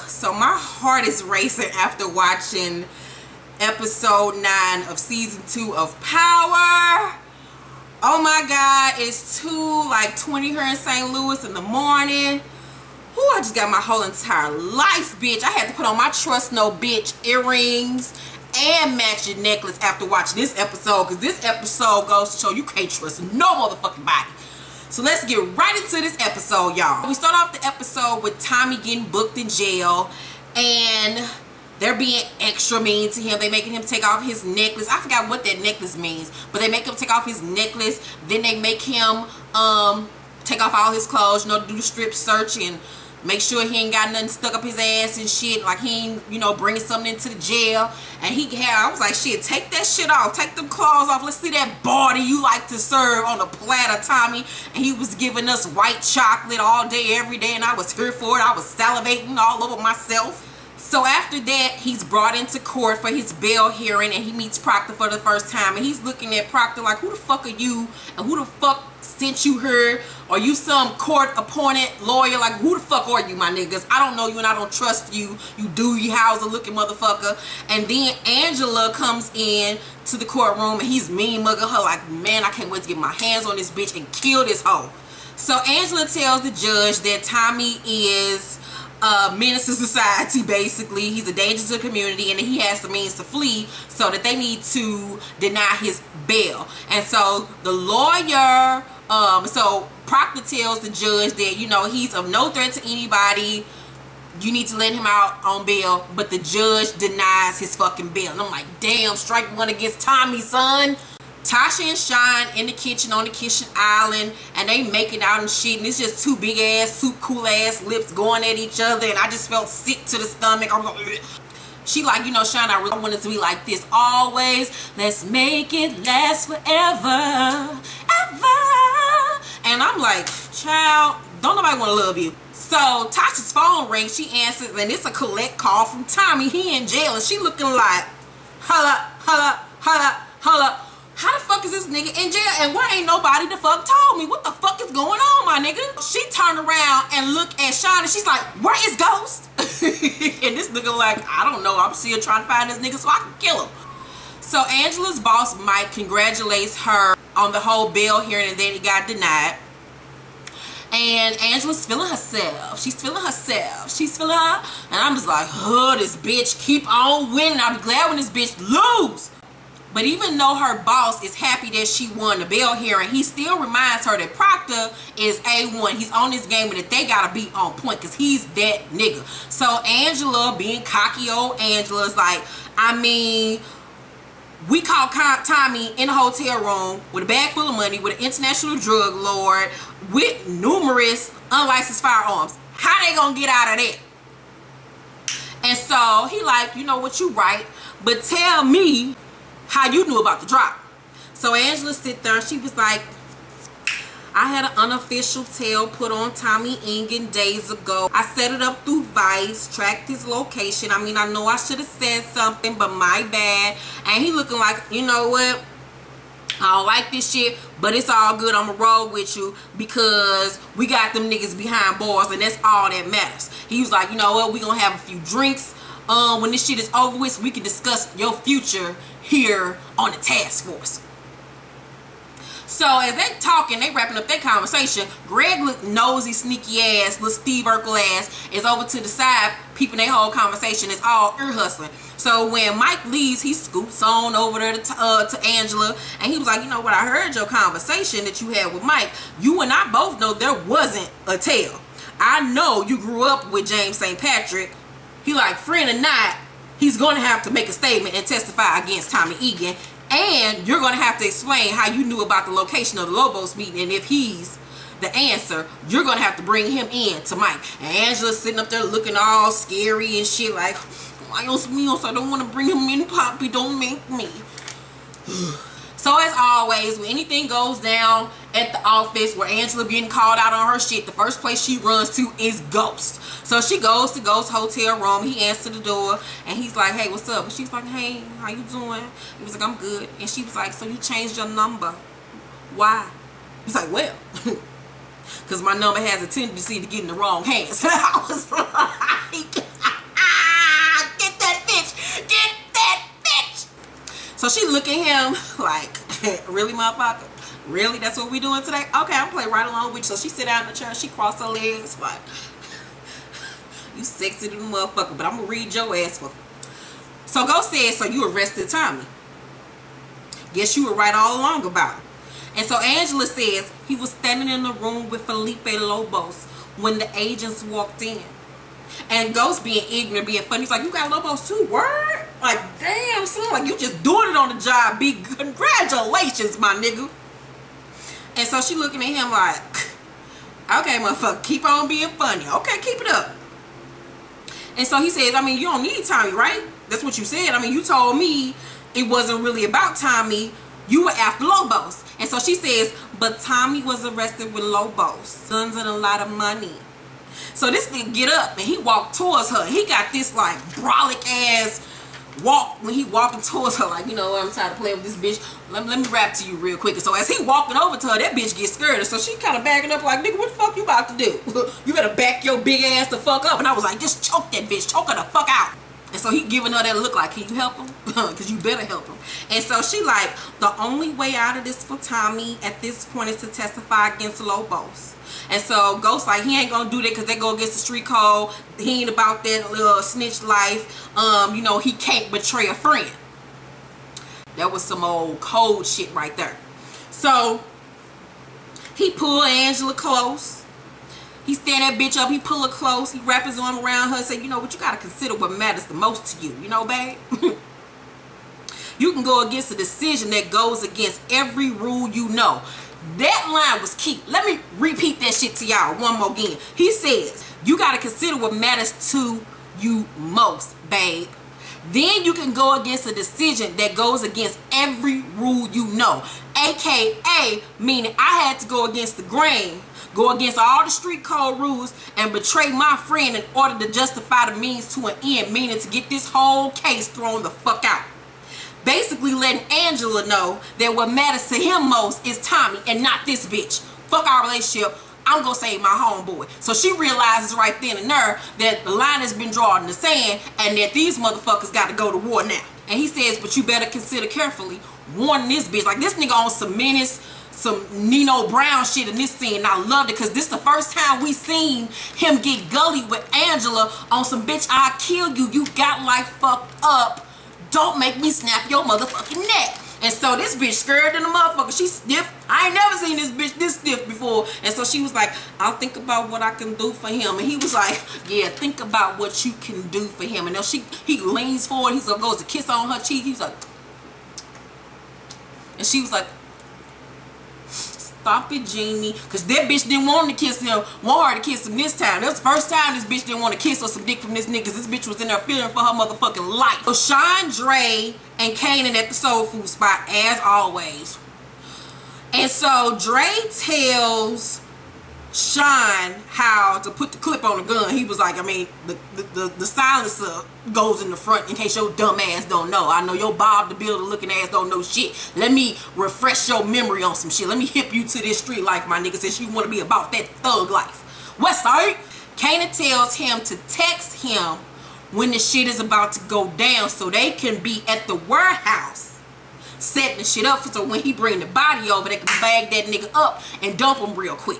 So my heart is racing after watching episode 9 of season 2 of Power. Oh my God, it's 2:20 here in St. Louis in the morning. Ooh, I just got my whole entire life, bitch. I had to put on my trust no bitch earrings and matching necklace after watching this episode, because this episode goes to show you can't trust no motherfucking body. So let's get right into this episode, y'all. We start off the episode with Tommy getting booked in jail, and they're being extra mean to him. They making him take off his necklace. I forgot what that necklace means, but they make him take off his necklace. Then they make him take off all his clothes, you know, do the strip search and make sure he ain't got nothing stuck up his ass and shit, like he ain't, you know, bringing something into the jail. And I was like, shit, take that shit off, take them clothes off, let's see that body you like to serve on a platter, Tommy. And he was giving us white chocolate all day, every day, and I was here for it. I was salivating all over myself. So after that, he's brought into court for his bail hearing, and he meets Proctor for the first time, and he's looking at Proctor like, who the fuck are you, and who the fuck sent you here? Are you some court-appointed lawyer? Like, who the fuck are you, my niggas? I don't know you, and I don't trust you, you Doogie Howser-looking motherfucker. And then Angela comes in to the courtroom, and he's mean-mugging her like, man, I can't wait to get my hands on this bitch and kill this hoe. So Angela tells the judge that Tommy is menace to society, basically. He's a danger to the community, and he has the means to flee, so that they need to deny his bail. And so the lawyer, so Proctor tells the judge that, you know, he's of no threat to anybody, you need to let him out on bail, but the judge denies his fucking bail. And I'm like, damn, strike one against Tommy, son. Tasha and Sean in the kitchen on the kitchen island, and they making out and shit, and it's just two big ass, soup cool ass lips going at each other, and I just felt sick to the stomach. I'm like, ugh. She like, you know, Sean, I really want it to be like this always. Let's make it last forever, ever. And I'm like, child, don't nobody want to love you. So Tasha's phone rings, she answers, and it's a collect call from Tommy. He in jail, and she looking like, holla, holla, holla, holla. How the fuck is this nigga in jail, and why ain't nobody the fuck told me? What the fuck is going on, my nigga? She turned around and looked at Sean, and she's like, where is Ghost? And this nigga like, I don't know, I'm still trying to find this nigga so I can kill him. So Angela's boss, Mike, congratulates her on the whole bail hearing, and then it got denied. And Angela's feeling herself. She's feeling herself. She's feeling her. And I'm just like, oh, this bitch keep on winning. I'll be glad when this bitch lose. But even though her boss is happy that she won the bail hearing, he still reminds her that Proctor is A1. He's on this game, and that they gotta be on point, because he's that nigga. So Angela, being cocky old Angela, is like, I mean, we caught Tommy in a hotel room with a bag full of money with an international drug lord with numerous unlicensed firearms. How they gonna get out of that? And so he like, you know what, you right, but tell me how you knew about the drop. So Angela sit there, she was like, I had an unofficial tail put on Tommy Ingen days ago. I set it up through Vice, tracked his location. I mean, I know I should have said something, but my bad. And he looking like, you know what, I don't like this shit, but it's all good. I'ma roll with you, because we got them niggas behind bars, and that's all that matters. He was like, you know what, we gonna have a few drinks. When this shit is over with, so we can discuss your future here on the task force. So as they talking, they wrapping up their conversation, Greg look nosy, sneaky ass, little Steve Urkel ass is over to the side, peeping their whole conversation. It's all ear hustling. So when Mike leaves, he scoops on over there to Angela, and he was like, you know what, I heard your conversation that you had with Mike. You and I both know there wasn't a tail. I know you grew up with James St. Patrick. He like, friend or not, he's going to have to make a statement and testify against Tommy Egan. And you're going to have to explain how you knew about the location of the Lobos meeting. And if he's the answer, you're going to have to bring him in to Mike. And Angela's sitting up there looking all scary and shit like, I don't want to bring him in, Poppy. Don't make me. So as always, when anything goes down at the office where Angela getting called out on her shit, the first place she runs to is Ghost. So she goes to Ghost's hotel room. He answered the door, and he's like, hey, what's up? And she's like, hey, how you doing? He was like, I'm good. And she was like, so you changed your number. Why? He's like, well, because my number has a tendency to get in the wrong hands. And I was like, So she look at him like, really, motherfucker? Really? That's what we doing today? Okay, I'm playing right along with you. So she sit down in the chair, she cross her legs like, you sexy little motherfucker, but I'm gonna read your ass for. So Ghost said, so you arrested Tommy. Guess you were right all along about it. And so Angela says he was standing in the room with Felipe Lobos when the agents walked in. And Ghost being ignorant, being funny, he's like, you got Lobos too? Word? Like, damn, son, like you just doing it on the job. Big congratulations, my nigga. And so she looking at him like, okay, motherfucker, keep on being funny. Okay, keep it up. And so he says, I mean, you don't need Tommy, right? That's what you said. I mean, you told me it wasn't really about Tommy. You were after Lobos. And so she says, but Tommy was arrested with Lobos. Guns and a lot of money. So this nigga get up and he walked towards her. He got this like brolic ass walk when he walking towards her. Like, you know what, I'm tired of playing with this bitch. Let me rap to you real quick. And so as he walking over to her, that bitch gets scared. And so she kind of backing up like, nigga, what the fuck you about to do? You better back your big ass the fuck up. And I was like, just choke that bitch. Choke her the fuck out. And so he giving her that look like, can you help him? Because you better help him. And so she like, the only way out of this for Tommy at this point is to testify against Lobos. And so Ghost like, he ain't gonna do that because they go against the street code. He ain't about that little snitch life. You know, he can't betray a friend. That was some old cold shit right there. So he pulled Angela close. He stand that bitch up, he pull her close, he wrap his arm around her and say, you know what, you gotta consider what matters the most to you. You know, babe? You can go against a decision that goes against every rule you know. That line was key. Let me repeat that shit to y'all one more again. He says, you gotta consider what matters to you most, babe. Then you can go against a decision that goes against every rule you know. AKA, meaning I had to go against the grain, go against all the street code rules, and betray my friend in order to justify the means to an end, meaning to get this whole case thrown the fuck out. Basically letting Angela know that what matters to him most is Tommy and not this bitch. Fuck our relationship. I'm gonna save my homeboy. So she realizes right then and there that the line has been drawn in the sand and that these motherfuckers got to go to war now. And he says, but you better consider carefully warning this bitch. Like, this nigga on some menace, some Nino Brown shit in this scene. And I loved it because this the first time we seen him get gully with Angela on some bitch, I'll kill you. You got like fucked up. Don't make me snap your motherfucking neck. And so this bitch scared than a motherfucker. She stiff. I ain't never seen this bitch this stiff before. And so she was like, I'll think about what I can do for him. And he was like, yeah, think about what you can do for him. And then he leans forward. He goes to kiss on her cheek. He's like, and she was like, stop it, Jeannie. Because that bitch didn't want to kiss him. Want her to kiss him this time. That was the first time this bitch didn't want to kiss or some dick from this nigga. This bitch was in there feeling for her motherfucking life. So Sean, Dre, and Kanan at the soul food spot as always. And so Dre tells Sean how to put the clip on the gun. He was like, I mean, the silencer goes in the front in case your dumb ass don't know. I know your Bob the Builder looking ass don't know shit. Let me refresh your memory on some shit. Let me hip you to this street life, my nigga, since you want to be about that thug life. Westside. Kanan tells him to text him when the shit is about to go down so they can be at the warehouse setting the shit up so when he bring the body over, they can bag that nigga up and dump him real quick.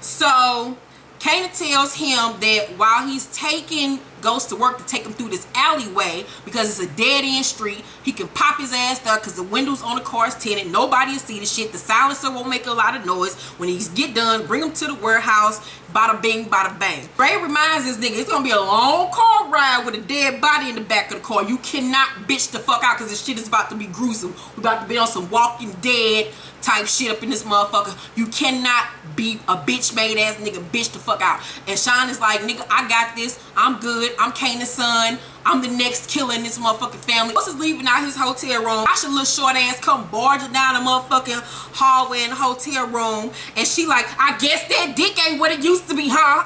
So Kanan tells him that while he's taking Ghost to work to take him through this alleyway because it's a dead-end street, he can pop his ass there because the windows on the car is tinted. Nobody will see the shit. The silencer won't make a lot of noise. When he get done, bring him to the warehouse. Bada bing, bada bang. Ray reminds this nigga it's gonna be a long car ride with a dead body in the back of the car. You cannot bitch the fuck out because this shit is about to be gruesome. We're about to be on some Walking Dead type shit up in this motherfucker. You cannot be a bitch made ass nigga. Bitch the fuck out. And Sean is like, nigga, I got this. I'm good. I'm Kanan's son. I'm the next killer in this motherfucking family. What's leaving out his hotel room? I should little short ass come barging down the motherfucking hallway in the hotel room. And she like, I guess that dick ain't what it used to be, huh?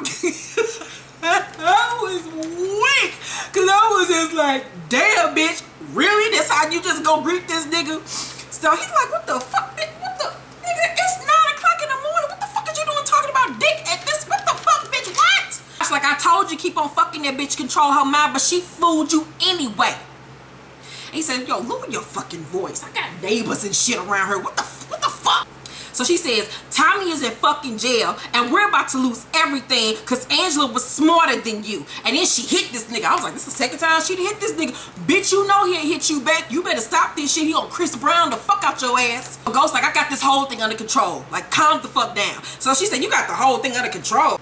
I was weak. Cause I was just like, damn bitch, really? That's how you just go greet this nigga? So he's like, what the fuck, bitch? What the, nigga, it's 9 o'clock in the morning. What the fuck is you doing talking about dick at this? What the fuck, bitch, what? It's like, I told you keep on fucking that bitch, control her mind, but she fooled you anyway. he said, yo, lower your fucking voice. I got neighbors and shit around her. What the fuck? So she says, Tommy is in fucking jail and we're about to lose everything because Angela was smarter than you. And then she hit this nigga. I was like, this is the second time she hit this nigga. Bitch, you know he ain't hit you back. You better stop this shit. He gonna Chris Brown the fuck out your ass. Ghost like, I got this whole thing under control. Like, calm the fuck down. So she said, you got the whole thing under control.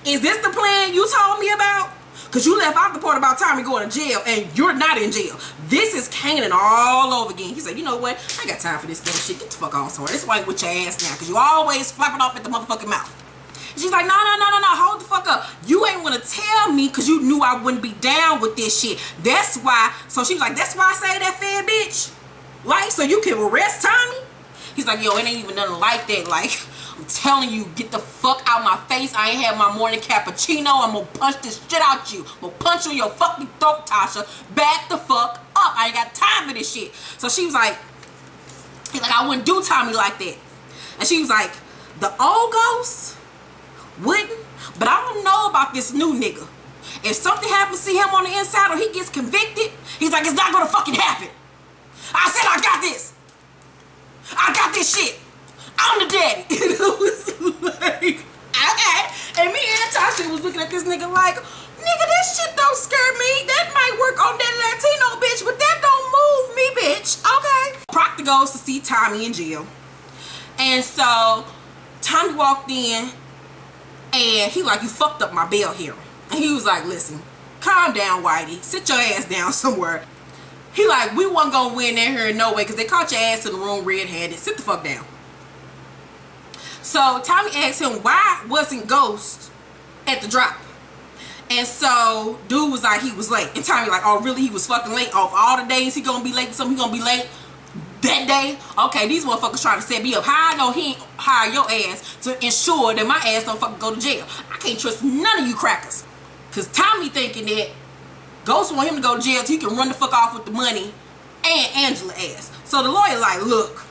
Is this the plan you told me about? Because you left out the part about Tommy going to jail and you're not in jail. This is Kanan all over again. He said, you know what? I ain't got time for this damn shit. Get the fuck on somewhere. This why with your ass now. Because you always flapping off at the motherfucking mouth. And she's like, no. Hold the fuck up. You ain't want to tell me because you knew I wouldn't be down with this shit. That's why. So she was like, that's why I say that fed bitch. Like, so you can arrest Tommy? He's like, yo, it ain't even nothing like that. Like, I'm telling you, get the fuck out my face. I ain't had my morning cappuccino. I'm gonna punch this shit out you. I'm gonna punch you in your fucking throat, Tasha. Back the fuck up. I ain't got time for this shit. So she was like, he's like, I wouldn't do Tommy like that. And she was like, the old ghost wouldn't, but I don't know about this new nigga. If something happens to him on the inside or he gets convicted, he's like, it's not gonna fucking happen. I said I got this. I got this shit. I'm the daddy. It was like, okay. And me and Tasha was looking at this nigga like, nigga, this shit don't scare me. That might work on that Latino bitch, but that don't move me, bitch. Okay. Proctor goes to see Tommy in jail. And so Tommy walked in and he like, you fucked up my bail hearing. And he was like, listen, calm down, Whitey. Sit your ass down somewhere. He like, we wasn't gonna win that here no way because they caught your ass in the room red-handed. Sit the fuck down. So Tommy asked him, why wasn't Ghost at the drop? And so dude was like, he was late. And Tommy like, oh really? He was fucking late? Off all the days he gonna be late? Something he gonna be late that day? Okay, these motherfuckers trying to set me up. How I know he ain't hire your ass to ensure that my ass don't fucking go to jail? I can't trust none of you crackers. Cause Tommy thinking that Ghost want him to go to jail so he can run the fuck off with the money and Angela ass. So the lawyer like, look,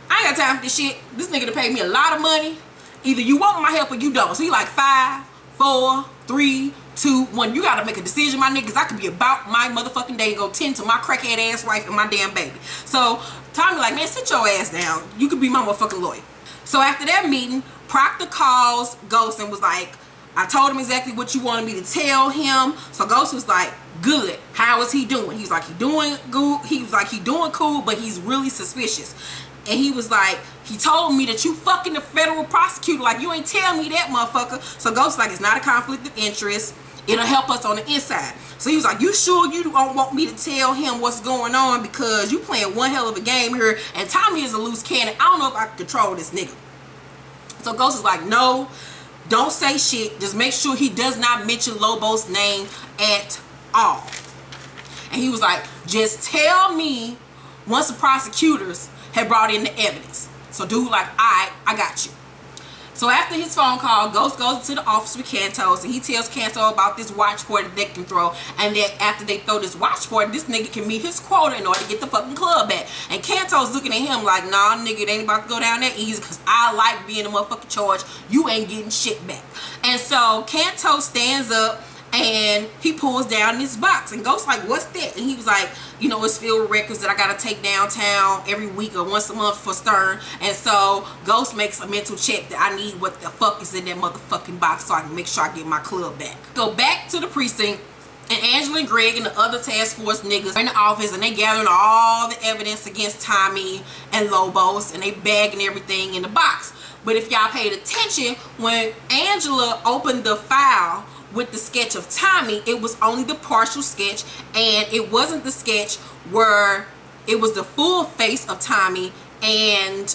I ain't got time for this shit. This nigga done paid me a lot of money. Either you want my help or you don't. So he like 5, 4, 3, 2, 1. You gotta make a decision, my niggas. I could be about my motherfucking day and go tend to my crackhead ass wife and my damn baby. So Tommy like, man, sit your ass down. You could be my motherfucking lawyer. So after that meeting, Proctor calls Ghost and was like, I told him exactly what you wanted me to tell him. So Ghost was like, good. How is he doing? He was like, he doing good. He was like, he doing cool, but he's really suspicious. And he was like, he told me that you fucking the federal prosecutor. Like, you ain't tell me that, motherfucker. So Ghost like, it's not a conflict of interest. It'll help us on the inside. So he was like, you sure you don't want me to tell him what's going on? Because you playing one hell of a game here. And Tommy is a loose cannon. I don't know if I can control this nigga. So Ghost is like, no, don't say shit. Just make sure he does not mention Lobo's name at all. And he was like, just tell me once the prosecutors had brought in the evidence. So dude like, alright, I got you. So after his phone call, Ghost goes into the office with Cantos and he tells Canto about this watch party that they can throw, and that after they throw this watch party, this nigga can meet his quota in order to get the fucking club back. And Cantos looking at him like, nah nigga, it ain't about to go down that easy because I like being in motherfucking charge. You ain't getting shit back. And so Cantos stands up and he pulls down this box and Ghost like, what's that? And he was like, you know, it's filled with records that I gotta take downtown every week or once a month for Stern. And so Ghost makes a mental check that I need what the fuck is in that motherfucking box so I can make sure I get my club back. Go back to the precinct and Angela and Greg and the other task force niggas are in the office and they gathering all the evidence against Tommy and Lobos and they bagging everything in the box. But if y'all paid attention, when Angela opened the file with the sketch of Tommy, it was only the partial sketch and it wasn't the sketch where it was the full face of Tommy and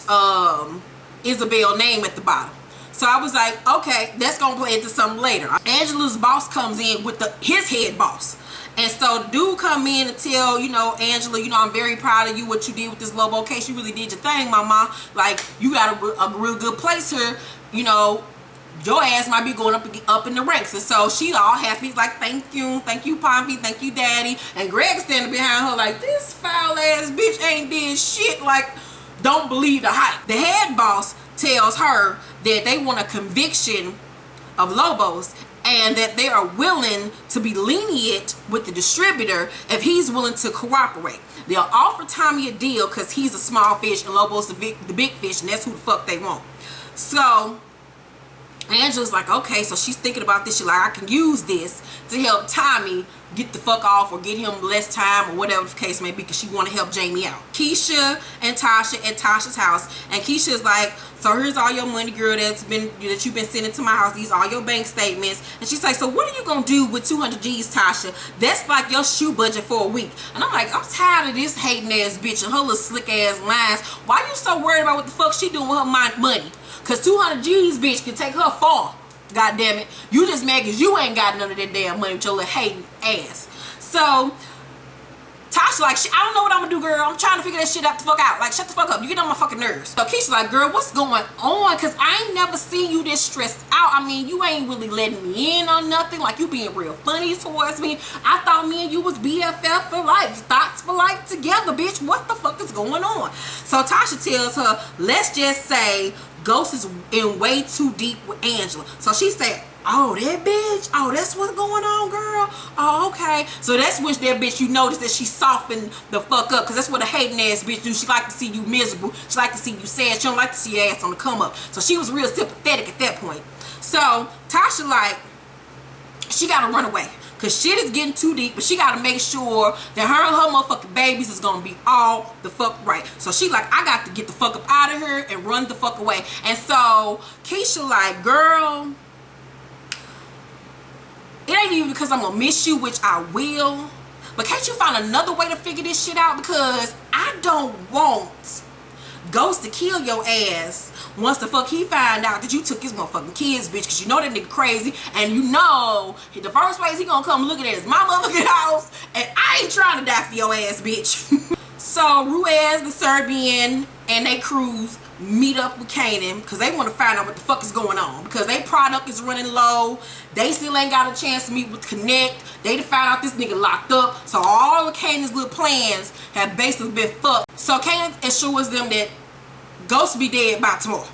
Isabel's name at the bottom. So I was like, okay, that's gonna play into something later. Angela's boss comes in with his head boss. And so the dude come in and tell, you know, Angela, you know, I'm very proud of you, what you did with this Lobo case. You really did your thing, mama. Like, you got a real good place here, you know. Your ass might be going up in the ranks. And so she all happy, like, thank you, Pompey, thank you, daddy. And Greg standing behind her like, this foul ass bitch ain't did shit. Like, don't believe the hype. The head boss tells her that they want a conviction of Lobos and that they are willing to be lenient with the distributor if he's willing to cooperate. They'll offer Tommy a deal because he's a small fish and Lobo's the big fish, and that's who the fuck they want. So Angela's like, okay, so she's thinking about this. She's like, I can use this to help Tommy get the fuck off or get him less time or whatever the case may be, because she want to help Jamie out. Keisha and Tasha at Tasha's house, and Keisha's like, so here's all your money, girl, that you've been sending to my house. These are all your bank statements. And she's like, so what are you gonna do with 200 G's, Tasha? That's like your shoe budget for a week. And I'm like, I'm tired of this hating ass bitch and her little slick ass lines. Why you so worried about what the fuck she doing with her money? Because 200 G's, bitch, can take her far. God damn it. You just mad because you ain't got none of that damn money with your little hating ass. So Tasha like, I don't know what I'm gonna do, girl. I'm trying to figure that shit out the fuck out. Like, shut the fuck up. You get on my fucking nerves. So Keisha's like, girl, what's going on? Because I ain't never seen you this stressed out. I mean, you ain't really letting me in on nothing. Like, you being real funny towards me. I thought me and you was BFF for life. Thoughts for life together, bitch. What the fuck is going on? So Tasha tells her, let's just say Ghost is in way too deep with Angela. So she said, oh, that bitch? Oh, that's what's going on, girl? Oh, okay. So that's when that bitch, you notice that she softened the fuck up, because that's what a hating ass bitch do. She like to see you miserable. She like to see you sad. She don't like to see your ass on the come up. So she was real sympathetic at that point. So Tasha like, she got to run away, because shit is getting too deep, but she got to make sure that her and her motherfucking babies is going to be all the fuck right. So she like, I got to get the fuck up out of here and run the fuck away. And so Keisha like, girl, it ain't even because I'm gonna miss you, which I will, but can't you find another way to figure this shit out? Because I don't want Ghost to kill your ass once the fuck he find out that you took his motherfucking kids, bitch, because you know that nigga crazy, and you know the first place he gonna come looking at is my motherfucking house, and I ain't trying to die for your ass, bitch. So Ruiz, the Serbian, and they crews meet up with Kanan because they want to find out what the fuck is going on, because their product is running low. They still ain't got a chance to meet with Connect. They found out this nigga locked up. So all of Kanan's little plans have basically been fucked. So Kanan assures them that Ghost be dead by tomorrow.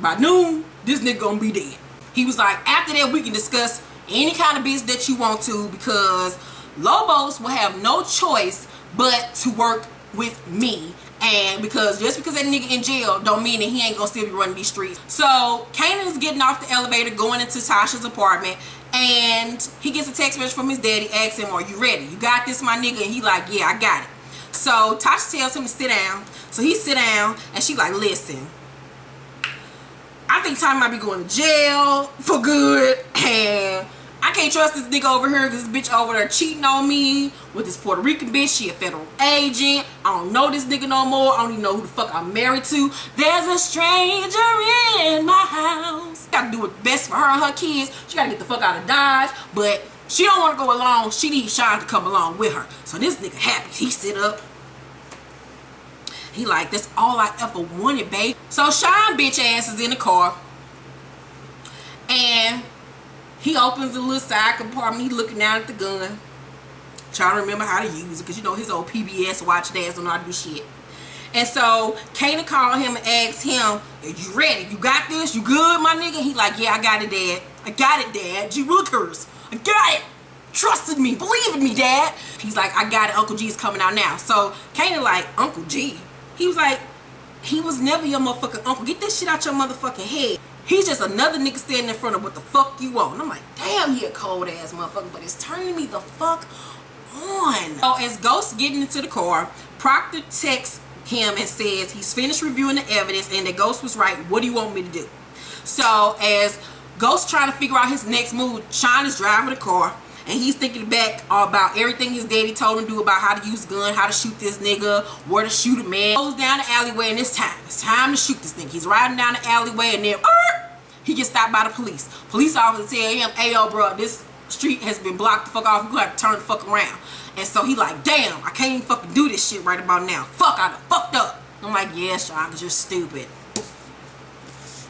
By noon, this nigga gonna be dead. He was like, after that we can discuss any kind of business that you want to, because Lobos will have no choice but to work with me. And because just because that nigga in jail don't mean that he ain't gonna still be running these streets. So Kanan is getting off the elevator, going into Tasha's apartment, and he gets a text message from his daddy asking him, are you ready? You got this, my nigga? And he like, yeah, I got it. So Tasha tells him to sit down. So he sit down, and she like, listen, I think Tommy might be going to jail for good, and I can't trust this nigga over here because this bitch over there cheating on me with this Puerto Rican bitch. She a federal agent. I don't know this nigga no more. I don't even know who the fuck I'm married to. There's a stranger in my house. Gotta do what's best for her and her kids. She gotta get the fuck out of Dodge, but she don't want to go along. She needs Sean to come along with her. So this nigga happy. He sit up. He like, that's all I ever wanted, babe. So Sean bitch ass is in the car, and he opens the little side compartment. He looking down at the gun, trying to remember how to use it, because you know his old PBS watch dads don't know how to do shit. And so Kanan called him and asked him, are you ready? You got this? You good, my nigga? He like, yeah, I got it, dad. I got it, dad. Gee Willikers. I got it. Trusted me. Believe in me, dad. He's like, I got it. Uncle G's coming out now. So Kanan like, Uncle G? He was like, he was never your motherfucking uncle. Get that shit out your motherfucking head. He's just another nigga standing in front of what the fuck you want. And I'm like, damn, he a cold ass motherfucker, but it's turning me the fuck on. So as Ghost getting into the car, Proctor texts him and says he's finished reviewing the evidence and that Ghost was right. What do you want me to do? So as Ghost trying to figure out his next move, Sean is driving the car, and he's thinking back about everything his daddy told him to do about how to use a gun, how to shoot this nigga, where to shoot a man. He goes down the alleyway, and it's time to shoot this nigga. He's riding down the alleyway, and then he gets stopped by the police. Police officer tell him, hey yo bro, this street has been blocked the fuck off. You gonna have to turn the fuck around. And so he like, damn, I can't even fucking do this shit right about now. Fuck, I done fucked up. I'm like, yeah, Sean, because you're stupid.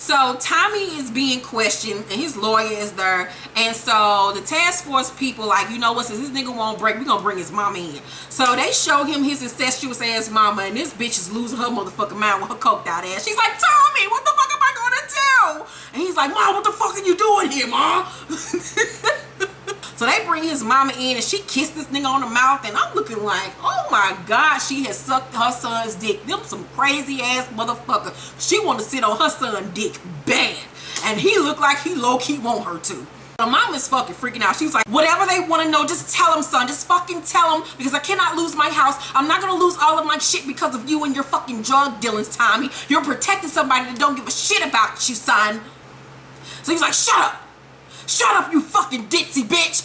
So Tommy is being questioned, and his lawyer is there. And so the task force people like, you know what, since this nigga won't break, we gonna bring his mama in. So they show him his incestuous ass mama, and this bitch is losing her motherfucking mind with her coked out ass. She's like, Tommy, what the fuck am I gonna do? go. And he's like, Mom, what the fuck are you doing here, Mom? So they bring his mama in and she kissed this nigga on the mouth, and I'm looking like, oh my God, she has sucked her son's dick. Them some crazy ass motherfucker. She want to sit on her son's dick bad. And he looked like he low-key want her to. The mom is fucking freaking out. She was like, whatever they want to know, just tell them, son. Just fucking tell them, because I cannot lose my house. I'm not going to lose all of my shit because of you and your fucking drug dealings, Tommy. You're protecting somebody that don't give a shit about you, son. So he's like, shut up. Shut up, you fucking ditzy bitch.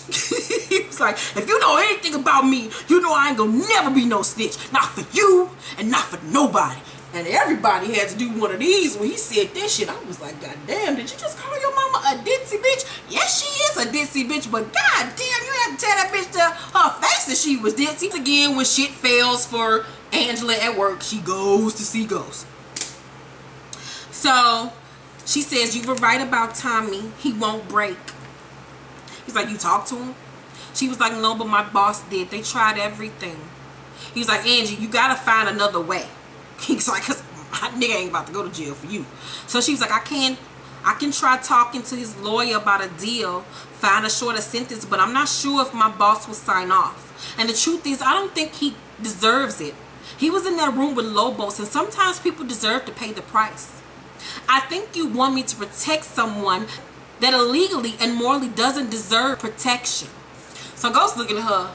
He was like, if you know anything about me, you know I ain't gonna never be no snitch. Not for you and not for nobody. And everybody had to do one of these when he said this shit. I was like, God damn, did you just call your mama a ditzy bitch? Yes, she is a ditzy bitch, but god damn, you have to tell that bitch to her face that she was ditzy. Again, when shit fails for Angela at work, she goes to see ghosts. So she says, you were right about Tommy. He won't break. He's like, you talked to him? She was like, no, but my boss did. They tried everything. He was like, Angie, you gotta find another way. He's like, cause my nigga ain't about to go to jail for you. So she was like, I can try talking to his lawyer about a deal, find a shorter sentence, but I'm not sure if my boss will sign off. And the truth is, I don't think he deserves it. He was in that room with Lobos, and sometimes people deserve to pay the price. I think you want me to protect someone that illegally and morally doesn't deserve protection. So Ghost looking at her,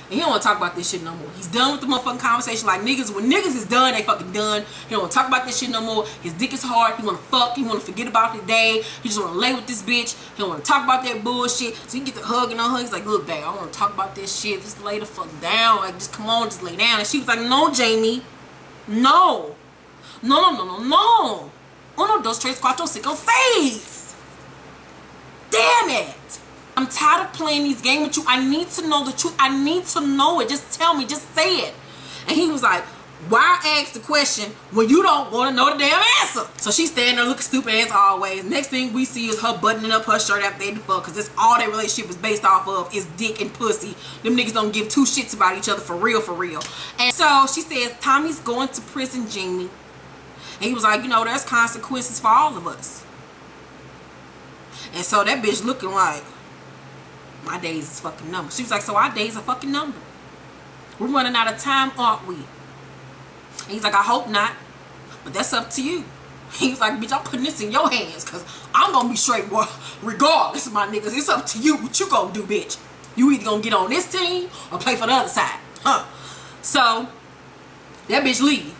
and he don't want to talk about this shit no more. He's done with the motherfucking conversation. Like, niggas, when niggas is done, they fucking done. He don't want to talk about this shit no more. His dick is hard. He want to fuck. He want to forget about the day. He just want to lay with this bitch. He don't want to talk about that bullshit. So he get to hugging on her. He's like, look, babe, I want to talk about this shit. Just lay the fuck down. Like, just come on, just lay down. And she was like, no, Jamie. No. No, no, no, no, no. Uno, dos, tres, cuatro, cinco, seis. Damn it. I'm tired of playing these games with you. I need to know the truth. I need to know it. Just tell me. Just say it. And he was like, why ask the question when you don't want to know the damn answer? So she's standing there looking stupid as always. Next thing we see is her buttoning up her shirt after they fuck, because that's all their relationship is based off of, is dick and pussy. Them niggas don't give two shits about each other for real, for real. And so she says, Tommy's going to prison, Jamie. And he was like, you know, there's consequences for all of us. And so that bitch looking like, my days is fucking number. She was like, so our days are fucking number. We're running out of time, aren't we? And he's like, I hope not, but that's up to you. He's like, bitch, I'm putting this in your hands, because I'm going to be straight, boy, regardless of my niggas. It's up to you what you going to do, bitch. You either going to get on this team or play for the other side. Huh? So that bitch leave.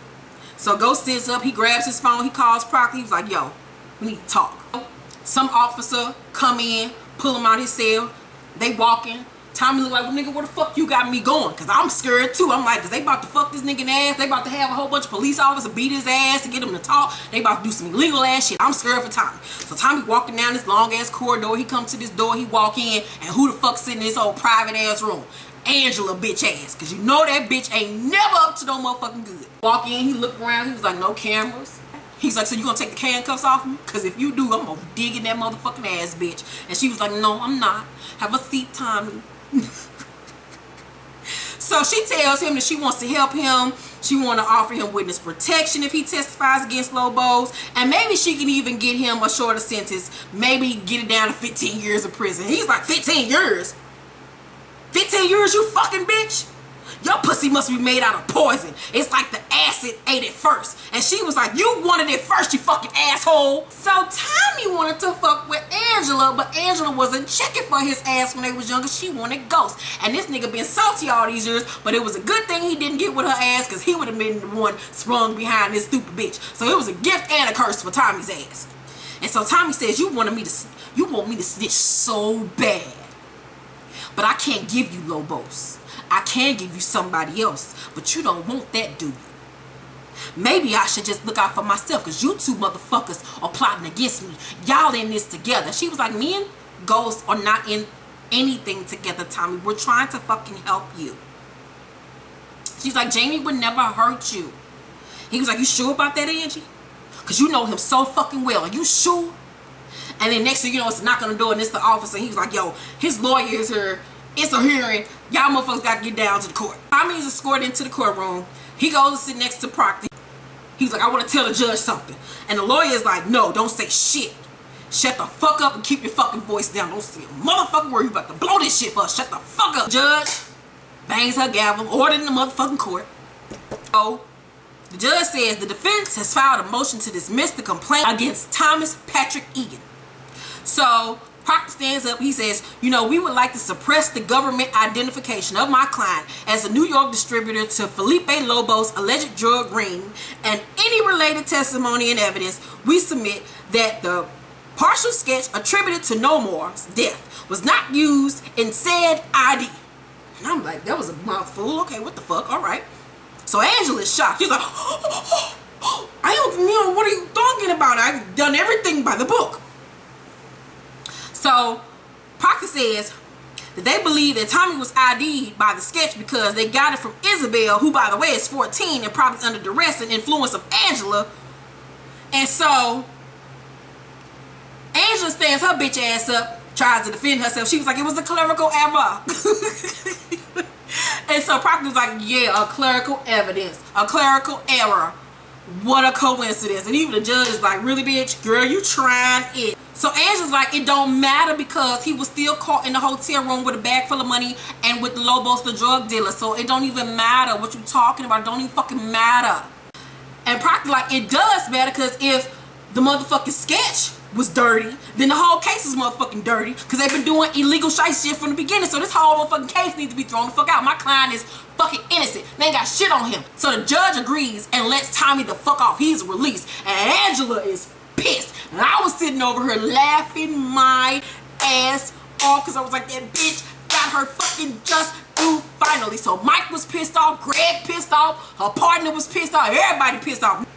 So Ghost sits up, he grabs his phone, he calls Proctor. He was like, yo, we need to talk. Some officer come in, pull him out his cell. They walking. Tommy look like, well, nigga, where the fuck you got me going? Because I'm scared too. I'm like, because they about to fuck this nigga in the ass. They about to have a whole bunch of police officers beat his ass to get him to talk. They about to do some illegal ass shit. I'm scared for Tommy. So Tommy walking down this long ass corridor. He comes to this door. He walk in. And who the fuck sitting in this old private ass room? Angela bitch ass. Because you know that bitch ain't never up to no motherfucking good. Walk in. He looked around. He was like, no cameras. He's like, so you gonna take the handcuffs off me? Because if you do, I'm gonna dig in that motherfucking ass, bitch. And she was like, no, I'm not. Have a seat, Tommy. So she tells him that she wants to help him. She want to offer him witness protection if he testifies against Lobos. And maybe she can even get him a shorter sentence. Maybe get it down to 15 years of prison. He's like, 15 years? 15 years, you fucking bitch? Your pussy must be made out of poison. It's like the acid ate it first. And she was like, you wanted it first, you fucking asshole. So Tommy wanted to fuck with Angela, but Angela wasn't checking for his ass when they was younger. She wanted Ghost. And this nigga been salty all these years, but it was a good thing he didn't get with her ass, because he would have been the one sprung behind this stupid bitch. So it was a gift and a curse for Tommy's ass. And so Tommy says, you want me to snitch so bad, but I can't give you Lobos. I can give you somebody else, but you don't want that, do you? Maybe I should just look out for myself, because you two motherfuckers are plotting against me. Y'all in this together. She was like, me and Ghost are not in anything together, Tommy. We're trying to fucking help you. She's like, Jamie would never hurt you. He was like, you sure about that, Angie? Because you know him so fucking well. Are you sure? And then next thing you know, it's a knock on the door, and it's the officer. He was like, yo, his lawyer is here. It's a hearing. Y'all motherfuckers got to get down to the court. Tommy is escorted into the courtroom. He goes to sit next to Proctor. He's like, I want to tell the judge something. And the lawyer is like, no, don't say shit. Shut the fuck up and keep your fucking voice down. Don't say a motherfucking word. You about to blow this shit for us. Shut the fuck up. Judge bangs her gavel, ordered in the motherfucking court. So the judge says the defense has filed a motion to dismiss the complaint against Thomas Patrick Egan. So Proctor stands up. He says, you know, we would like to suppress the government identification of my client as a New York distributor to Felipe Lobo's alleged drug ring and any related testimony and evidence. We submit that the partial sketch attributed to No More's death was not used in said ID. And I'm like, that was a mouthful. Okay, what the fuck? All right. So Angela's shocked. She's like, I don't know, what are you talking about? I've done everything by the book. So Proctor says that they believe that Tommy was ID'd by the sketch because they got it from Isabel, who by the way is 14 and probably under duress and influence of Angela. And so Angela stands her bitch ass up, tries to defend herself. She was like, it was a clerical error. And so Proctor was like, yeah, a clerical evidence, a clerical error. What a coincidence. And even the judge is like, really, bitch? Girl, you trying it. So Angela's like, it don't matter because he was still caught in the hotel room with a bag full of money and with Lobos, the drug dealer. So it don't even matter what you talking about. It don't even fucking matter. And Proctor like, it does matter because if the motherfucking sketch was dirty, then the whole case is motherfucking dirty because they've been doing illegal shit from the beginning. So this whole motherfucking case needs to be thrown the fuck out. My client is fucking innocent. They ain't got shit on him. So the judge agrees and lets Tommy the fuck off. He's released. And Angela is pissed. And I was sitting over here laughing my ass off because I was like, that bitch got her fucking just due finally. So Mike was pissed off. Greg pissed off. Her partner was pissed off. Everybody pissed off.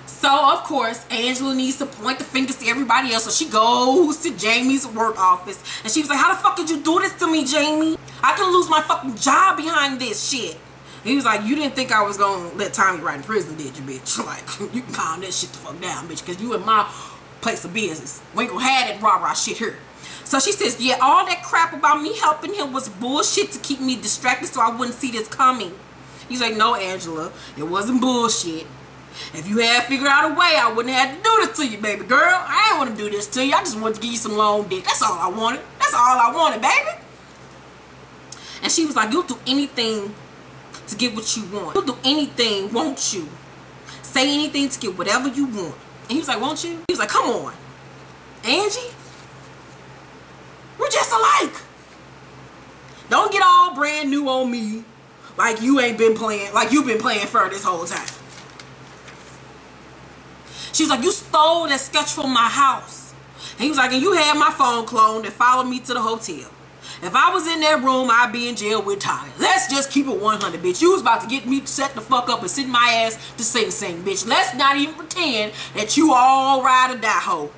So, of course, Angela needs to point the fingers to everybody else. So she goes to Jamie's work office. And she was like, how the fuck did you do this to me, Jamie? I can lose my fucking job behind this shit. And he was like, you didn't think I was going to let Tommy ride in prison, did you, bitch? Like, you can calm that shit the fuck down, bitch. Because you in my place of business. We ain't going to have that rah-rah shit here. So she says, yeah, all that crap about me helping him was bullshit to keep me distracted so I wouldn't see this coming. He's like, no, Angela, it wasn't bullshit. If you had figured out a way, I wouldn't have to do this to you, baby girl. I didn't want to do this to you. I just wanted to give you some long dick. That's all I wanted. That's all I wanted, baby. And she was like, you'll do anything to get what you want. You'll do anything, won't you? Say anything to get whatever you want. And he was like, won't you? He was like, come on, Angie. We're just alike. Don't get all brand new on me like you ain't been playing, like you've been playing fair this whole time. She was like, you stole that sketch from my house. And he was like, and you had my phone cloned and followed me to the hotel. If I was in that room, I'd be in jail with Ty. Let's just keep it 100, bitch. You was about to get me set the fuck up and sit my ass to sing, bitch. Let's not even pretend that you all ride or die hoe.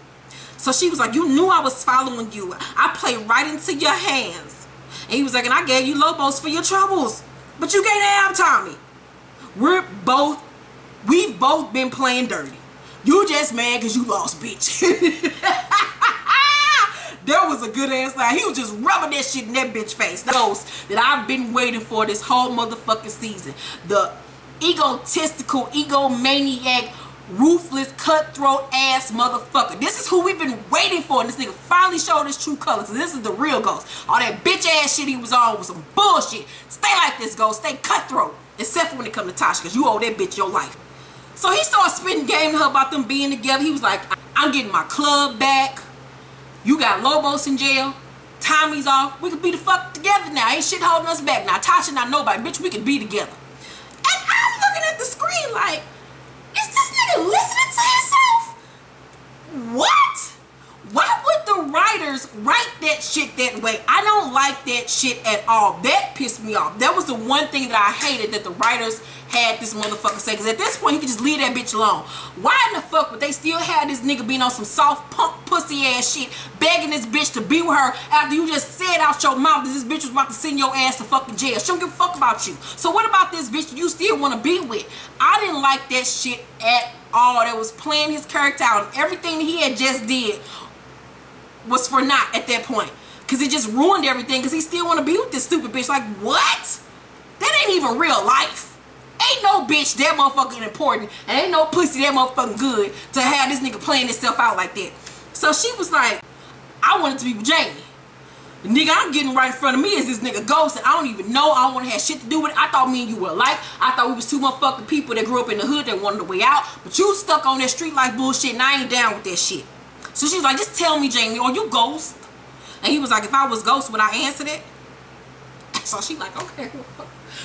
So she was like, you knew I was following you. I played right into your hands. And he was like, and I gave you Lobos for your troubles. But you can't have Tommy. We've both been playing dirty. You just mad because you lost, bitch. There was a good ass line. He was just rubbing that shit in that bitch face. Those that I've been waiting for this whole motherfucking season. The egotistical, egomaniac, ruthless, cutthroat ass motherfucker. This is who we've been waiting for. And this nigga finally showed his true colors. And this is the real Ghost. All that bitch ass shit he was on was some bullshit. Stay like this, Ghost. Stay cutthroat. Except for when it comes to Tasha, because you owe that bitch your life. So he started spitting game to her about them being together. He was like, I'm getting my club back. You got Lobos in jail. Tommy's off. We could be the fuck together now. Ain't shit holding us back. Now Tasha, not nobody. Bitch, we could be together. And I'm looking at the screen like, is this nigga listening to himself? What? Why would the writers write that shit that way? I don't like that shit at all. That pissed me off. That was the one thing that I hated that the writers had this motherfucker say. Because at this point, he could just leave that bitch alone. Why in the fuck would they still have this nigga being on some soft punk pussy ass shit, begging this bitch to be with her after you just said out your mouth that this bitch was about to send your ass to fucking jail? She don't give a fuck about you. So what about this bitch you still want to be with? I didn't like that shit at all. That was playing his character out. And everything he had just did was for naught at that point. Because it just ruined everything because he still want to be with this stupid bitch. Like, what? That ain't even real life. Ain't no bitch that motherfucking important, and ain't no pussy that motherfucking good to have this nigga playing himself out like that. So she was like, I wanted to be with Jamie. The nigga I'm getting right in front of me is this nigga Ghost, and I don't even know. I don't want to have shit to do with it. I thought me and you were alike. I thought we was two motherfucking people that grew up in the hood that wanted a way out. But you stuck on that street life bullshit, and I ain't down with that shit. So she's like, just tell me, Jamie, are you Ghost? And he was like, if I was Ghost, would I answer that? So she like, okay,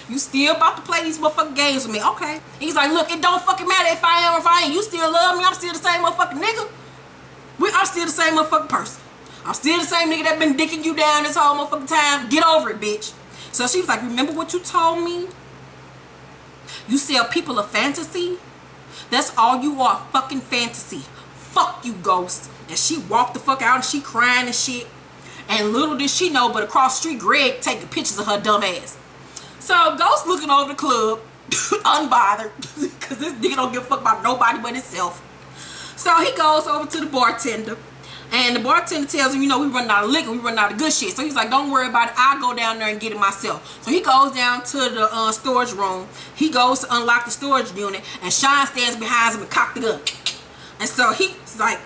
you still about to play these motherfucking games with me? Okay. And he's like, look, it don't fucking matter if I am or if I ain't. You still love me. I'm still the same motherfucking nigga. I'm still the same motherfucking person. I'm still the same nigga that been dicking you down this whole motherfucking time. Get over it, bitch. So she was like, remember what you told me? You sell people a fantasy? That's all you are, fucking fantasy. Fuck you, Ghost. And she walked the fuck out and she crying and shit. And little did she know, but across the street, Greg taking pictures of her dumb ass. So Ghost looking over the club, unbothered, because this nigga don't give a fuck about nobody but himself. So he goes over to the bartender. And the bartender tells him, you know, we running out of liquor, we running out of good shit. So he's like, don't worry about it. I'll go down there and get it myself. So he goes down to the storage room. He goes to unlock the storage unit. And Sean stands behind him and cocked the gun. And so he's like,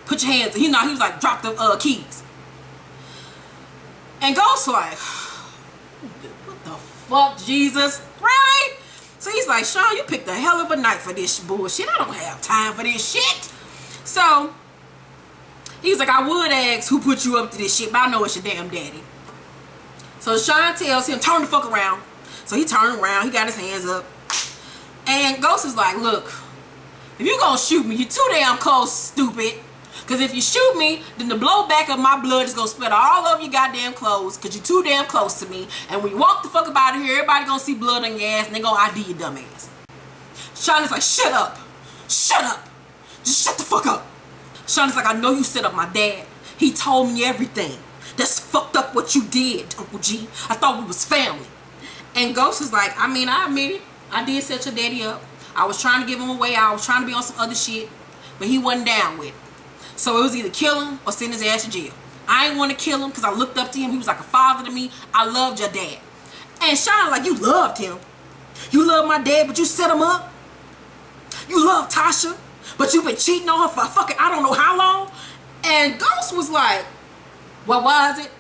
put your hands. He was like, drop the keys. And Ghost like, what the fuck, Jesus? Really? So he's like, Sean, you picked a hell of a night for this bullshit. I don't have time for this shit. So he's like, I would ask who put you up to this shit, but I know it's your damn daddy. So Sean tells him, turn the fuck around. So he turned around, he got his hands up. And Ghost is like, look, if you gonna shoot me, you're too damn close, stupid. Because if you shoot me, then the blowback of my blood is gonna splatter all over your goddamn clothes, because you're too damn close to me. And when you walk the fuck up out of here, everybody gonna see blood on your ass and they gonna ID your dumb ass. Sean is like, shut up. Shut up. Just shut the fuck up. Sean is like, I know you set up my dad. He told me everything. That's fucked up what you did, Uncle G. I thought we was family. And Ghost is like, I mean, I admit it. I did set your daddy up. I was trying to give him away. I was trying to be on some other shit. But he wasn't down with it. So it was either kill him or send his ass to jail. I ain't want to kill him because I looked up to him. He was like a father to me. I loved your dad. And Sean like, you loved him. You loved my dad, but you set him up. You love Tasha, but you've been cheating on her for fucking I don't know how long. And Ghost was like, what was it?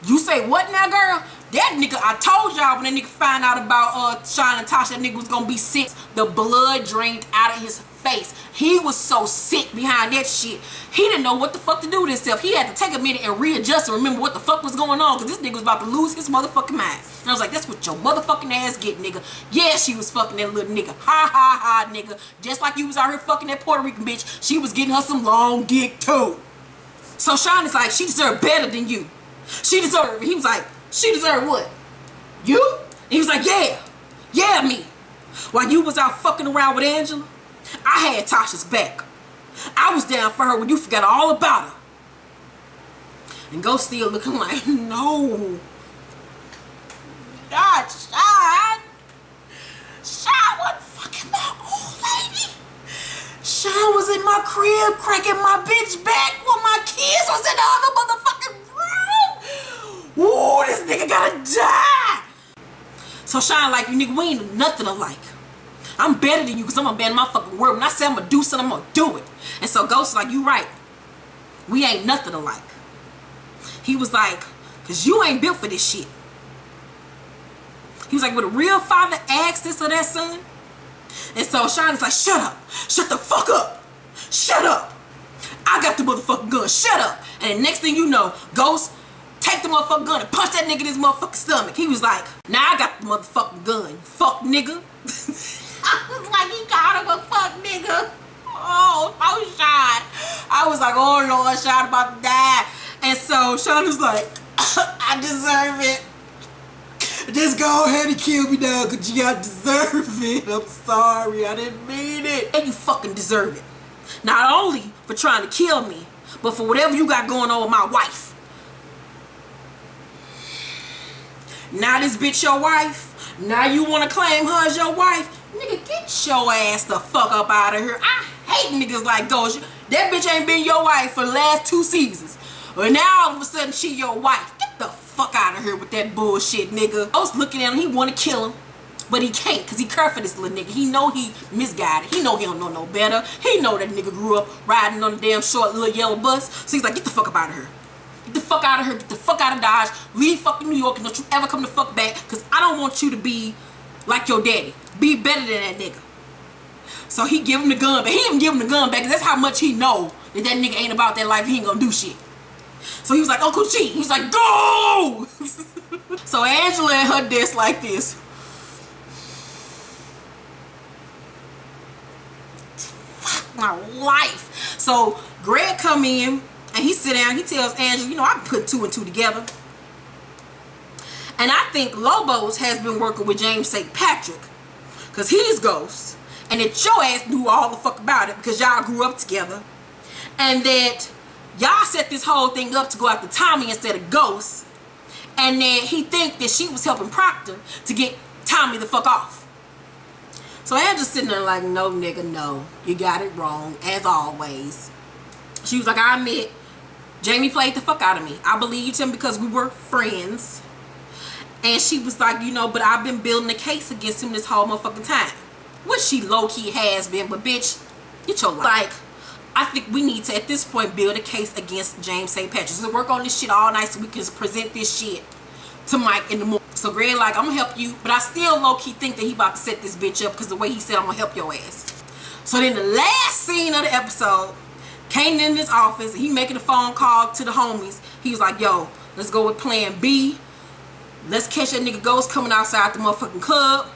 You say what now, girl? That nigga, I told y'all when that nigga found out about Sean and Tasha, that nigga was gonna be sick. The blood drained out of his face. He was so sick behind that shit. He didn't know what the fuck to do with himself. He had to take a minute and readjust and remember what the fuck was going on, because this nigga was about to lose his motherfucking mind. And I was like, that's what your motherfucking ass get, nigga. Yeah, she was fucking that little nigga. Ha ha ha, nigga. Just like you was out here fucking that Puerto Rican bitch, she was getting her some long dick too. So Sean is like, she deserved better than you. She deserved it. He was like, she deserved what? You? And he was like, yeah. Yeah, me. While you was out fucking around with Angela, I had Tasha's back. I was down for her when you forgot all about her. And Ghost still looking like, no. Not Sean. Sean wasn't fucking my old lady. Sean was in my crib cracking my bitch back while my kids was in the other motherfucking room. Ooh, this nigga gotta die. So Sean like, you nigga, we ain't nothing alike. I'm better than you because I'm gonna bend my fucking word. When I say I'm gonna do something, I'm gonna do it. And so Ghost like, you right. We ain't nothing alike. He was like, because you ain't built for this shit. He was like, would a real father ask this or that son? And so Sean is like, shut up. Shut the fuck up. Shut up. I got the motherfucking gun. Shut up. And the next thing you know, Ghost take the motherfucking gun and punch that nigga in his motherfucking stomach. He was like, nah, I got the motherfucking gun. You fuck nigga. I was like, he called him a fuck nigga. Oh, Sean. I was like, oh Lord, Sean about to die. And so Sean was like, I deserve it. Just go ahead and kill me now, because you got deserve it. I'm sorry, I didn't mean it. And you fucking deserve it. Not only for trying to kill me, but for whatever you got going on with my wife. Now this bitch your wife. Now you want to claim her as your wife. Nigga, get your ass the fuck up out of here. I hate niggas like Ghost. That bitch ain't been your wife for the last 2 seasons. But now all of a sudden she your wife. Get the fuck out of here with that bullshit, nigga. Ghost looking at him, he want to kill him. But he can't, because he care for this little nigga. He know he misguided. He know he don't know no better. He know that nigga grew up riding on a damn short little yellow bus. So he's like, get the fuck up out of here. Get the fuck out of here. Get the fuck out of Dodge. Leave fucking New York and don't you ever come the fuck back, because I don't want you to be like your daddy. Be better than that nigga. So he give him the gun, but he didn't give him the gun back, because that's how much he know that that nigga ain't about that life. He ain't gonna do shit. So he was like, Uncle G. He's like, go! So Angela at her desk like this. Fuck my life. So Greg come in and he sit down. He tells Angela, you know, I put 2 and 2 together. And I think Lobos has been working with James St. Patrick, because he's Ghost. And that your ass knew all the fuck about it because y'all grew up together. And that y'all set this whole thing up to go after Tommy instead of Ghost. And that he think that she was helping Proctor to get Tommy the fuck off. So Angela's sitting there like, no nigga, no. You got it wrong, as always. She was like, I admit, Jamie played the fuck out of me. I believed him because we were friends. And she was like, you know, but I've been building a case against him this whole motherfucking time. Which she low-key has been, but bitch, get your life. Like, I think we need to, at this point, build a case against James St. Patrick. So work on this shit all night so we can present this shit to Mike in the morning. So Greg like, I'm gonna help you, but I still low-key think that he about to set this bitch up, because the way he said, I'm gonna help your ass. So then the last scene of the episode, Kane in his office, and he making a phone call to the homies. He was like, yo, let's go with plan B. Let's catch that nigga Ghost coming outside the motherfucking club.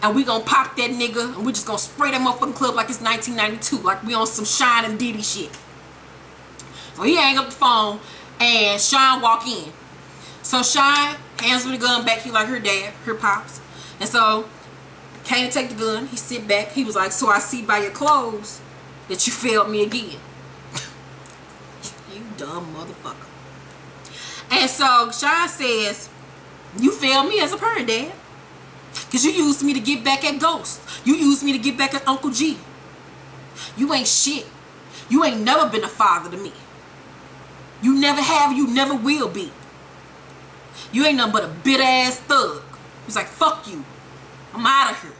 And we gonna pop that nigga, and we just gonna spray that motherfucking club like it's 1992, like we on some Shine and Diddy shit. So he hang up the phone, and Sean walk in. So Sean hands him the gun back. He like, her dad, her pops. And so Kane take the gun. He sit back. He was like, so I see by your clothes that you failed me again. You dumb motherfucker. And so Sean says, you failed me as a parent, Dad. Because you used me to get back at Ghost. You used me to get back at Uncle G. You ain't shit. You ain't never been a father to me. You never have, you never will be. You ain't nothing but a bitter ass thug. He's like, fuck you. I'm out of here.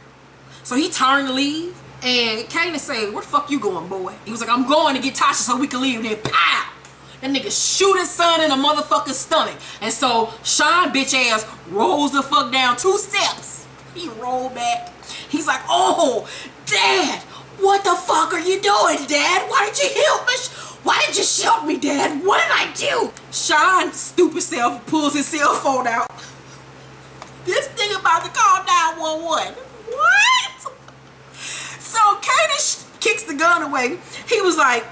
So he turned to leave. And Kanan say, where the fuck you going, boy? He was like, I'm going to get Tasha so we can leave. And then pow! That nigga shoot his son in the motherfucking stomach. And so Sean bitch ass rolls the fuck down 2 steps. He rolled back. He's like, oh, Dad, what the fuck are you doing, Dad? Why did you help me? Why did you shoot me, Dad? What did I do? Sean, stupid self, pulls his cell phone out. This nigga about to call 911. What? So Kanan kicks the gun away. He was like,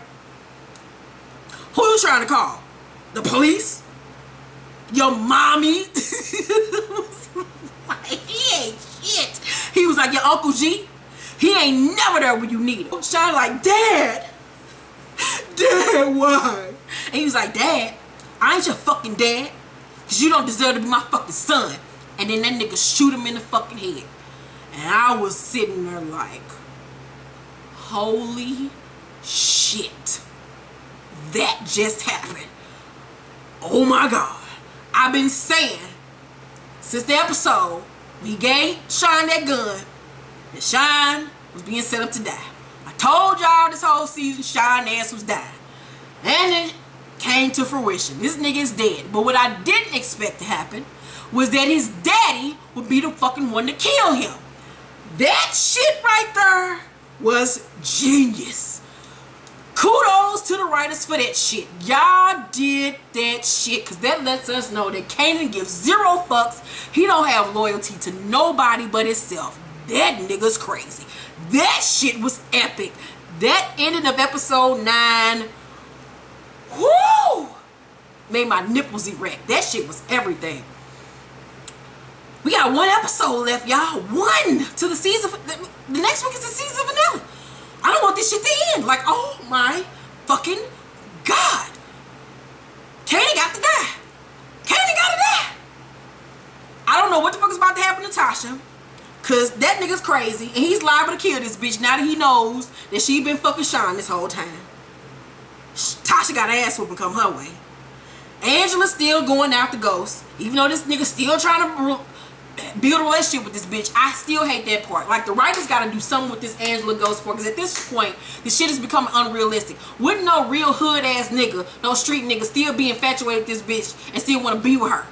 who you trying to call? The police? Your mommy? He ain't shit. He was like, your Uncle G? He ain't never there when you need him. Sean like, Dad, why? And he was like, Dad, I ain't your fucking dad, because you don't deserve to be my fucking son. And then that nigga shoot him in the fucking head. And I was sitting there like, holy shit. That just happened. Oh my God. I've been saying since the episode we gave Sean that gun that Sean was being set up to die. I told y'all this whole season Sean's ass was dying. And it came to fruition. This nigga is dead. But what I didn't expect to happen was that his daddy would be the fucking one to kill him. That shit right there was genius. Kudos to the writers for that shit. Y'all did that shit, because that lets us know that Kanan gives 0 fucks. He don't have loyalty to nobody but himself. That nigga's crazy. That shit was epic. That ending of episode 9, whoo, made my nipples erect. That shit was everything. We got 1 episode left, y'all. 1 to the season. The next week is the season finale. I don't want this shit to end. Like, oh my fucking God. Kanan got to die. Kanan got to die. I don't know what the fuck is about to happen to Tasha. Because that nigga's crazy. And he's liable to kill this bitch now that he knows that she been fucking Sean this whole time. Tasha got an ass whooping come her way. Angela's still going after Ghost. Even though this nigga still trying to build a relationship with this bitch. I still hate that part. Like, the writers gotta do something with this Angela Ghost part, because at this point, the shit is becoming unrealistic. Wouldn't no real hood ass nigga, no street nigga, still be infatuated with this bitch and still want to be with her?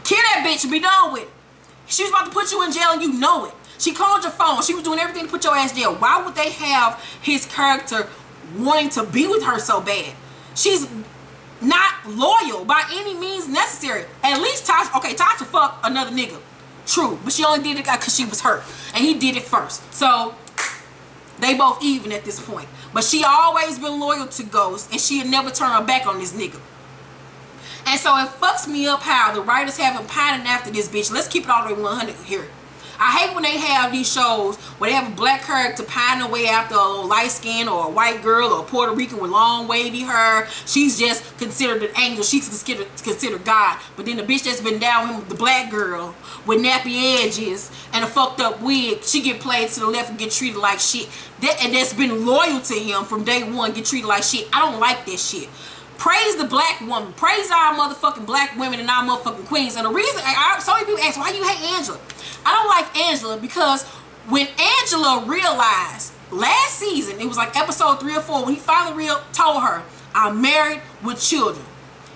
Kill that bitch and be done with it. She was about to put you in jail and you know it. She called your phone. She was doing everything to put your ass in jail. Why would they have his character wanting to be with her so bad? She's not loyal by any means necessary. At least Tasha, okay, Tasha fucked another nigga. True, but she only did it because she was hurt. And he did it first. So, they both even at this point. But she always been loyal to Ghost, and she'll never turn her back on this nigga. And so it fucks me up how the writers have him pining after this bitch. Let's keep it all the way 100 here. I hate when they have these shows where they have a black character pining away after a little light skin or a white girl or a Puerto Rican with long wavy hair. She's just considered an angel. She's considered God. But then the bitch that's been down with him, the black girl with nappy edges and a fucked up wig, she get played to the left and get treated like shit. And that's been loyal to him from day one, get treated like shit. I don't like that shit. Praise the black woman. Praise our motherfucking black women and our motherfucking queens. And the reason, so many people ask, why you hate Angela? I don't like Angela because when Angela realized last season, it was like episode 3 or 4, when he finally told her, I'm married with children.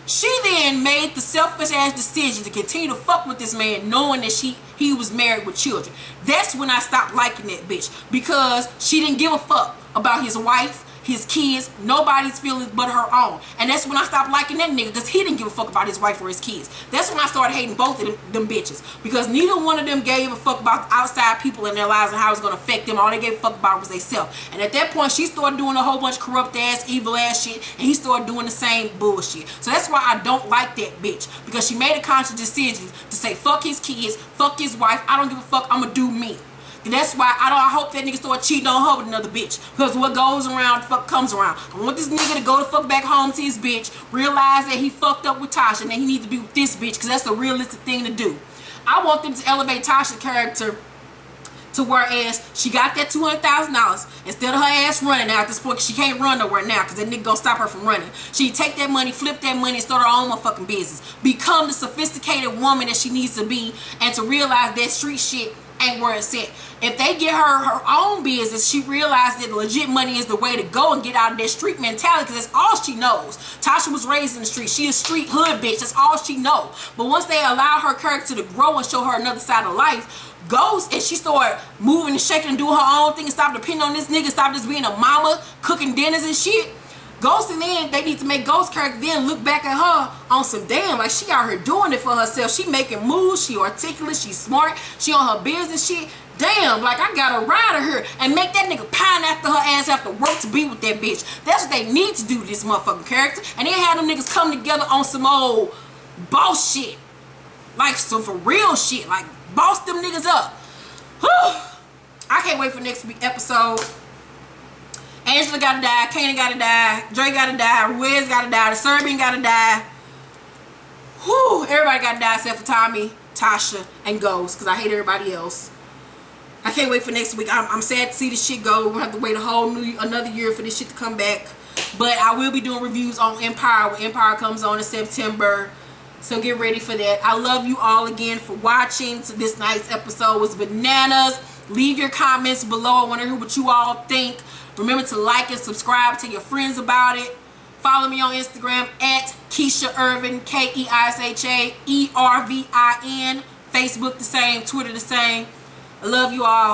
She then made the selfish ass decision to continue to fuck with this man knowing that he was married with children. That's when I stopped liking that bitch, because she didn't give a fuck about his wife, his kids, nobody's feelings but her own. And that's when I stopped liking that nigga, because he didn't give a fuck about his wife or his kids. That's when I started hating both of them bitches, because neither one of them gave a fuck about outside people in their lives and how it's going to affect them. All they gave a fuck about was themselves. And at that point, she started doing a whole bunch of corrupt ass, evil ass shit, and he started doing the same bullshit. So that's why I don't like that bitch, because she made a conscious decision to say fuck his kids, fuck his wife, I don't give a fuck, I'm gonna do me. And that's why I hope that nigga start cheating on her with another bitch. Because what goes around, fuck comes around. I want this nigga to go the fuck back home to his bitch, realize that he fucked up with Tasha, and that he needs to be with this bitch, because that's the realistic thing to do. I want them to elevate Tasha's character to whereas she got that $200,000 instead of her ass running now at this point, because she can't run nowhere now because that nigga gonna stop her from running. She take that money, flip that money, and start her own motherfucking business. Become the sophisticated woman that she needs to be, and to realize that street shit ain't where it's at. If they get her own business, she realized that legit money is the way to go and get out of that street mentality, because that's all she knows. Tasha was raised in the street. She a street hood bitch. That's all she knows. But once they allow her character to grow and show her another side of life, Ghost, and she started moving and shaking and doing her own thing and stop depending on this nigga, stop just being a mama, cooking dinners and shit. Ghost, and then they need to make Ghost character then look back at her on some damn, like she out here doing it for herself. She making moves, she articulate, she smart, she on her business shit. Damn, like I gotta ride her and make that nigga pine after her ass after work to be with that bitch. That's what they need to do to this motherfucking character. And then have them niggas come together on some old boss shit. Like some for real shit. Like boss them niggas up. Whew. I can't wait for next week episode. Angela gotta die, Kanan gotta die, Dre gotta die, Ruiz gotta die, the Serbian gotta die. Whew, everybody gotta die except for Tommy, Tasha, and Ghost, because I hate everybody else. I can't wait for next week. I'm sad to see this shit go. We're gonna have to wait another year for this shit to come back. But I will be doing reviews on Empire when Empire comes on in September. So get ready for that. I love you all again for watching. So this night's episode was bananas. Leave your comments below. I want to hear what you all think. Remember to like and subscribe, to your friends about it. Follow me on Instagram at Keisha Irvin, KeishaErvin. Facebook the same, Twitter the same. I love you all.